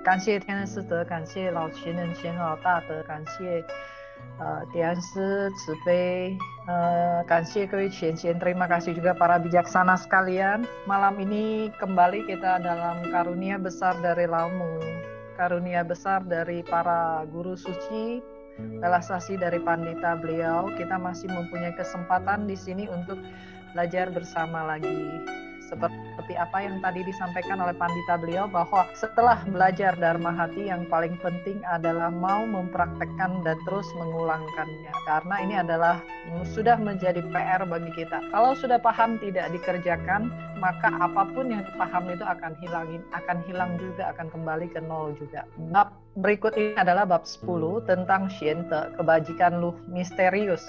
感谢天人师德，感谢老群人贤老大德，感谢Tian师慈悲, kasih terima kasih juga para bijaksana sekalian. Malam ini kembali kita dalam karunia besar dari Laomu, karunia besar dari para guru suci, realisasi dari pandita beliau. Kita masih mempunyai kesempatan di sini untuk belajar bersama lagi. Seperti apa yang tadi disampaikan oleh pandita beliau, bahwa setelah belajar Dharma Hati yang paling penting adalah mau mempraktekkan dan terus mengulangkannya, karena ini adalah sudah menjadi PR bagi kita. Kalau sudah paham tidak dikerjakan, maka apapun yang dipaham itu akan hilang juga, akan kembali ke nol juga. Bab berikut ini adalah bab 10 tentang Xiante, kebajikan Luh misterius.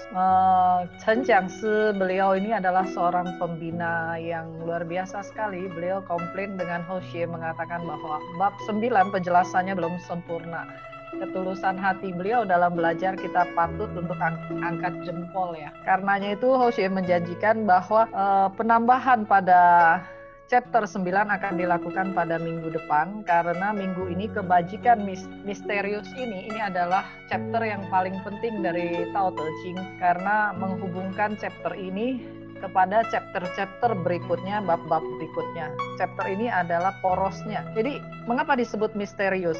Chen Jiangshi beliau ini adalah seorang pembina yang luar biasa sekali. Beliau komplain dengan Hou Xie, mengatakan bahwa bab 9 penjelasannya belum sempurna. Ketulusan hati beliau dalam belajar kita patut untuk angkat jempol ya. Karenanya itu Hou Xie menjanjikan bahwa penambahan pada chapter 9 akan dilakukan pada minggu depan, karena minggu ini kebajikan misterius ini adalah chapter yang paling penting dari Tao Te Ching, karena menghubungkan chapter ini kepada chapter-chapter berikutnya, bab-bab berikutnya. Chapter ini adalah porosnya. Jadi mengapa disebut misterius?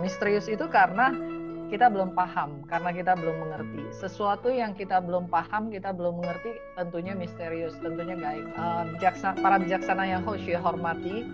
Misterius itu karena kita belum paham, karena kita belum mengerti. Sesuatu yang kita belum paham, kita belum mengerti, tentunya misterius, tentunya gaib. Para bijaksana yang Hou Xie hormati,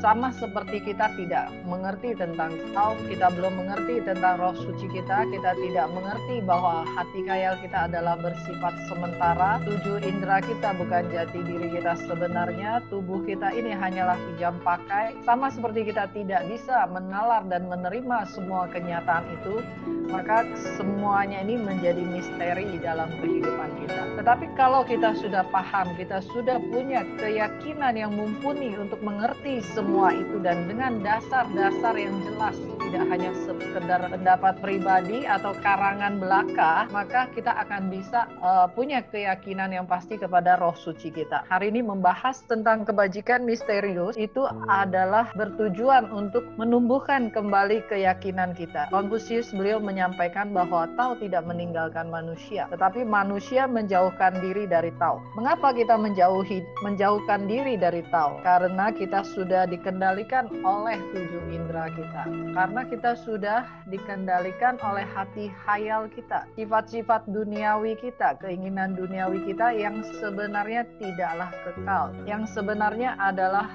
sama seperti kita tidak mengerti tentang Tao, kita belum mengerti tentang roh suci kita tidak mengerti bahwa hati khayal kita adalah bersifat sementara, 7 indera kita bukan jati diri kita sebenarnya, tubuh kita ini hanyalah pinjam pakai, sama seperti kita tidak bisa menalar dan menerima semua kenyataan itu, maka semuanya ini menjadi misteri dalam kehidupan kita. Tetapi kalau kita sudah paham, kita sudah punya keyakinan yang mumpuni untuk mengerti semua itu, dan dengan dasar-dasar yang jelas, tidak hanya sekedar pendapat pribadi atau karangan belaka, maka kita akan bisa punya keyakinan yang pasti kepada roh suci kita. Hari ini membahas tentang kebajikan misterius, itu adalah bertujuan untuk menumbuhkan kembali keyakinan kita. Konfusius beliau menyampaikan bahwa Tao tidak meninggalkan manusia, tetapi manusia menjauhkan diri dari Tao. Mengapa kita menjauhkan diri dari Tao? Karena kita sudah dikendalikan oleh 7 indera kita. Karena kita sudah dikendalikan oleh hati khayal kita, sifat-sifat duniawi kita, keinginan duniawi kita yang sebenarnya tidaklah kekal, yang sebenarnya adalah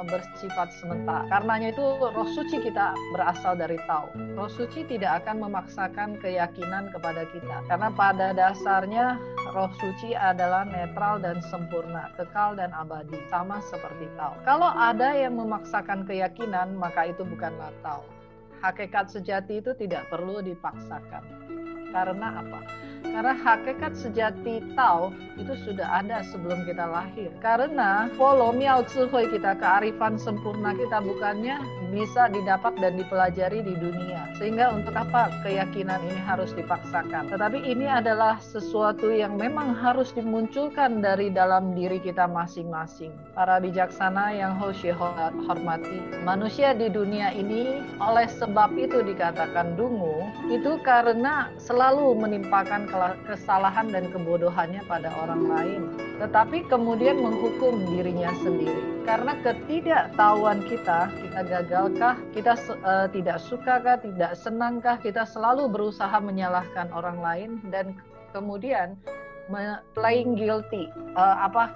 bersifat sementara. Karenanya itu roh suci kita berasal dari Tao. Roh suci tidak akan memaksakan keyakinan kepada kita, karena pada dasarnya roh suci adalah netral dan sempurna, kekal dan abadi, sama seperti Tao. Kalau ada yang memaksakan keyakinan, maka itu bukanlah Tao. Hakikat sejati itu tidak perlu dipaksakan. Karena apa? Karena hakikat sejati Tao itu sudah ada sebelum kita lahir. Karena polo miao zihui kita, kearifan sempurna kita, bukannya bisa didapat dan dipelajari di dunia. Sehingga untuk apa keyakinan ini harus dipaksakan? Tetapi ini adalah sesuatu yang memang harus dimunculkan dari dalam diri kita masing-masing. Para bijaksana yang Hou Xie hormati, manusia di dunia ini oleh sebab itu dikatakan dungu, itu karena selalu menimpakan kesalahan dan kebodohannya pada orang lain, tetapi kemudian menghukum dirinya sendiri. Karena ketidaktahuan kita gagalkah, kita tidak sukakah, tidak senangkah, kita selalu berusaha menyalahkan orang lain, dan kemudian playing guilty,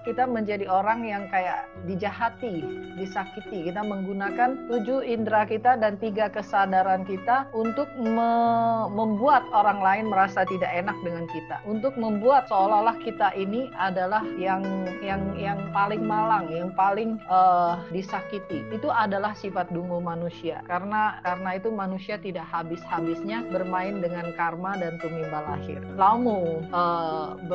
kita menjadi orang yang kayak dijahati, disakiti. Kita menggunakan 7 indera kita dan 3 kesadaran kita untuk membuat orang lain merasa tidak enak dengan kita, untuk membuat seolah-olah kita ini adalah yang paling malang, yang paling disakiti. Itu adalah sifat dungu manusia. Karena itu manusia tidak habis-habisnya bermain dengan karma dan tumimba lahir. Laomu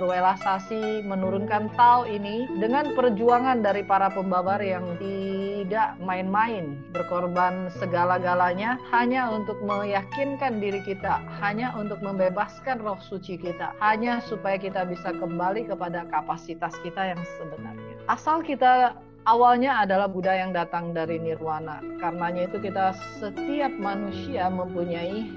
berrealisasi, menurunkan Tao ini dengan perjuangan dari para pembabar yang tidak main-main, berkorban segala-galanya hanya untuk meyakinkan diri kita, hanya untuk membebaskan roh suci kita, hanya supaya kita bisa kembali kepada kapasitas kita yang sebenarnya. Asal kita awalnya adalah Buddha yang datang dari nirwana. Karenanya itu kita setiap manusia mempunyai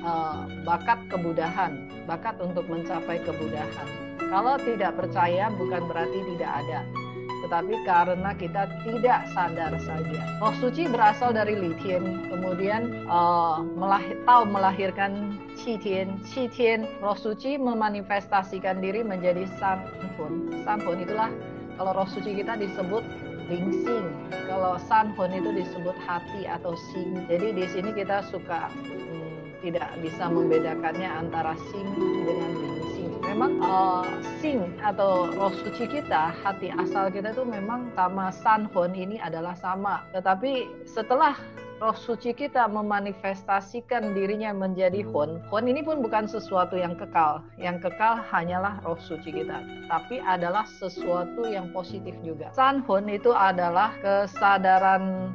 bakat kebudahan, bakat untuk mencapai kebudahan. Kalau tidak percaya bukan berarti tidak ada, tetapi karena kita tidak sadar saja. Roh suci berasal dari Li Tian, kemudian Tao melahirkan Qi Tian. Qi Tian, roh suci memanifestasikan diri menjadi San Hun. San Hun itulah kalau roh suci kita disebut Ling Xing. Kalau San Hun itu disebut hati atau Xing. Jadi di sini kita suka tidak bisa membedakannya antara Xing dengan Ling Xing. Memang Xing atau roh suci kita, hati asal kita itu memang sama San Hun ini adalah sama. Tetapi setelah roh suci kita memanifestasikan dirinya menjadi Hun. Hun ini pun bukan sesuatu yang kekal. Yang kekal hanyalah roh suci kita. Tapi adalah sesuatu yang positif juga. San Hun itu adalah kesadaran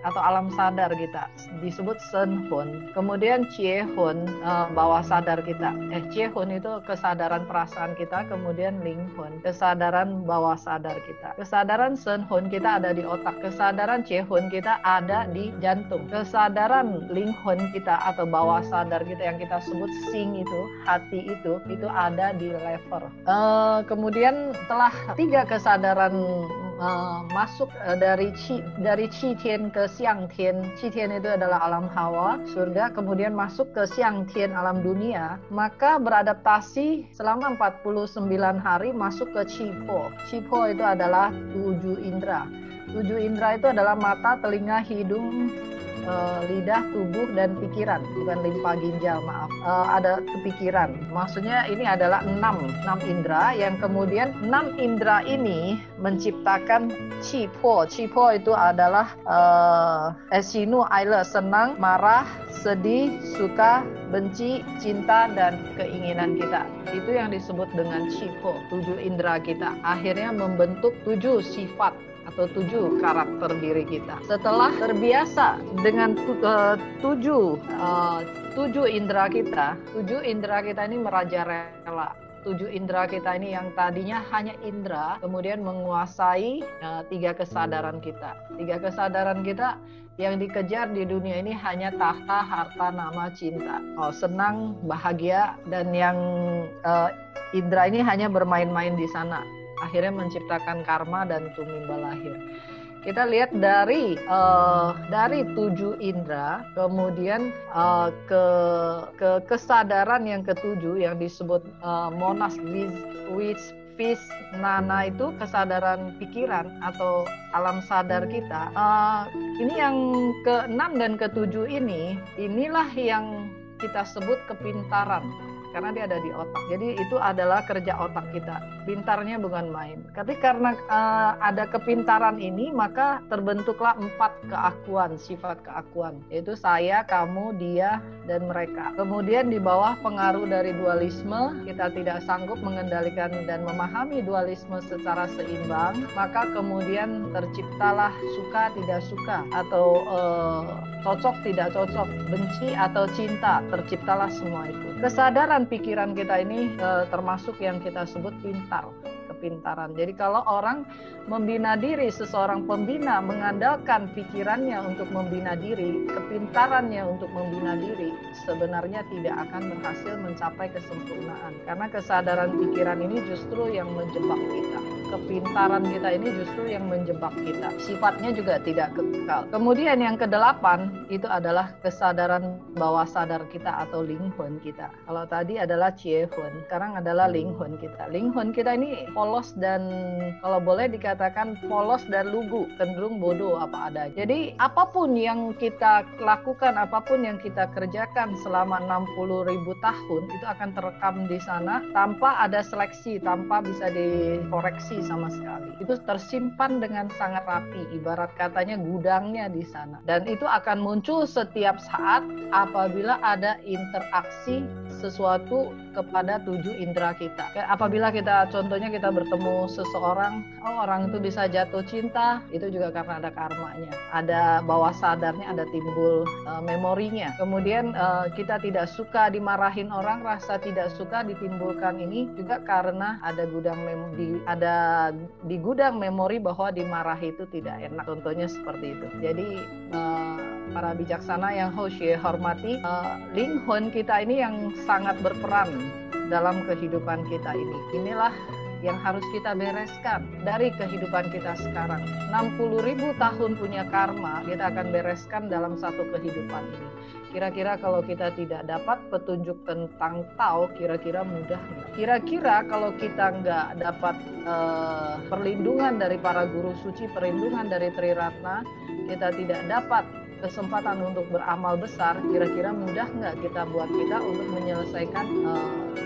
atau alam sadar kita. Disebut Sen Hun. Kemudian Jie Hun, bawah sadar kita. Jie Hun itu kesadaran perasaan kita. Kemudian Ling Hun, kesadaran bawah sadar kita. Kesadaran Sen Hun kita ada di otak. Kesadaran Jie Hun kita ada di jantung. Kesadaran Ling Hun kita atau bawah sadar kita yang kita sebut Xing itu, hati itu ada di lever. Kemudian telah 3 kesadaran masuk dari Qi Tian ke Xiang Tian. Qi Tian itu adalah alam hawa, surga, kemudian masuk ke Xiang Tian, alam dunia, maka beradaptasi selama 49 hari masuk ke Qi Po. Qi Po itu adalah 7 indera. 7 indera itu adalah mata, telinga, hidung, lidah, tubuh, dan pikiran. Bukan limpa ginjal, maaf. Ada pikiran. Maksudnya ini adalah 6 indera yang kemudian 6 indera ini menciptakan Qi Po. Qi Po itu adalah Sinu, Aile, senang, marah, sedih, suka, benci, cinta, dan keinginan kita. Itu yang disebut dengan Qi Po. 7 indera kita akhirnya membentuk 7 sifat atau 7 karakter diri kita. Setelah terbiasa dengan 7 indera kita, 7 indera kita ini merajalela. 7 indera kita ini yang tadinya hanya indera, kemudian menguasai 3 kesadaran kita. 3 kesadaran kita yang dikejar di dunia ini hanya tahta, harta, nama, cinta. Senang, bahagia, dan yang indera ini hanya bermain-main di sana. Akhirnya menciptakan karma dan tumimba lahir. Kita lihat dari 7 indera, kemudian ke kesadaran yang ke-7 yang disebut monas vis nana, itu kesadaran pikiran atau alam sadar kita. Ini yang ke-6 dan ke-7 inilah yang kita sebut kepintaran. Karena dia ada di otak. Jadi itu adalah kerja otak kita. Pintarnya bukan main. Tapi karena ada kepintaran ini, maka terbentuklah 4 keakuan, sifat keakuan. Yaitu saya, kamu, dia, dan mereka. Kemudian di bawah pengaruh dari dualisme, kita tidak sanggup mengendalikan dan memahami dualisme secara seimbang, maka kemudian terciptalah suka tidak suka, atau cocok tidak cocok, benci atau cinta, terciptalah semua itu. Kesadaran pikiran kita ini termasuk yang kita sebut pintar, kepintaran. Jadi kalau orang membina diri, seseorang pembina mengandalkan pikirannya untuk membina diri, kepintarannya untuk membina diri, sebenarnya tidak akan berhasil mencapai kesempurnaan. Karena kesadaran pikiran ini justru yang menjebak kita. Kepintaran kita ini justru yang menjebak kita. Sifatnya juga tidak kekal. Kemudian yang ke-8 itu adalah kesadaran bawah sadar kita atau Ling Hun kita. Kalau tadi adalah Jie Hun, sekarang adalah Ling Hun kita. Ling Hun kita ini polos dan kalau boleh dikatakan polos dan lugu, cenderung bodoh apa ada. Jadi apapun yang kita lakukan, apapun yang kita kerjakan selama 60.000 tahun itu akan terekam di sana tanpa ada seleksi, tanpa bisa dikoreksi sama sekali. Itu tersimpan dengan sangat rapi, ibarat katanya gudangnya di sana. Dan itu akan muncul setiap saat apabila ada interaksi sesuatu kepada 7 indera kita. Apabila kita contohnya kita bertemu seseorang, orang itu bisa jatuh cinta, itu juga karena ada karmanya. Ada bawah sadarnya, ada timbul memorinya. Kemudian kita tidak suka dimarahin orang, rasa tidak suka ditimbulkan ini juga karena ada di gudang memori bahwa dimarahi itu tidak enak. Contohnya seperti itu. Jadi para bijaksana yang Hoshie hormati, Linghun kita ini yang sangat berperan dalam kehidupan kita ini. Inilah yang harus kita bereskan dari kehidupan kita sekarang. 60.000 tahun punya karma, kita akan bereskan dalam satu kehidupan ini. Kira-kira kalau kita tidak dapat petunjuk tentang Tao, kira-kira mudah nggak? Kira-kira kalau kita nggak dapat perlindungan dari para guru suci, perlindungan dari Triratna, kita tidak dapat kesempatan untuk beramal besar, kira-kira mudah nggak kita buat kita untuk menyelesaikan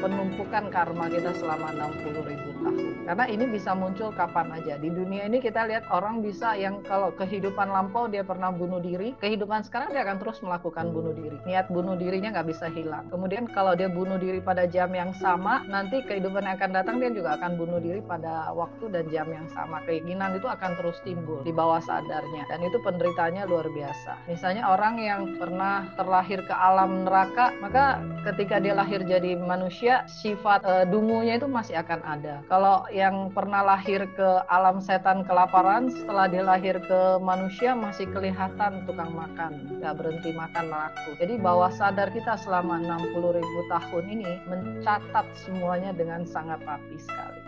penumpukan karma kita selama 60.000 tahun. Karena ini bisa muncul kapan aja. Di dunia ini kita lihat orang bisa yang kalau kehidupan lampau dia pernah bunuh diri, kehidupan sekarang dia akan terus melakukan bunuh diri. Niat bunuh dirinya nggak bisa hilang. Kemudian kalau dia bunuh diri pada jam yang sama, nanti kehidupan yang akan datang dia juga akan bunuh diri pada waktu dan jam yang sama. Keinginan itu akan terus timbul di bawah sadarnya. Dan itu penderitaannya luar biasa. Misalnya orang yang pernah terlahir ke alam neraka, maka ketika dia lahir jadi manusia, sifat dungunya itu masih akan ada. Kalau yang pernah lahir ke alam setan kelaparan, setelah dia lahir ke manusia masih kelihatan tukang makan, gak berhenti makan laku. Jadi bawah sadar kita selama 60.000 tahun ini mencatat semuanya dengan sangat rapi sekali.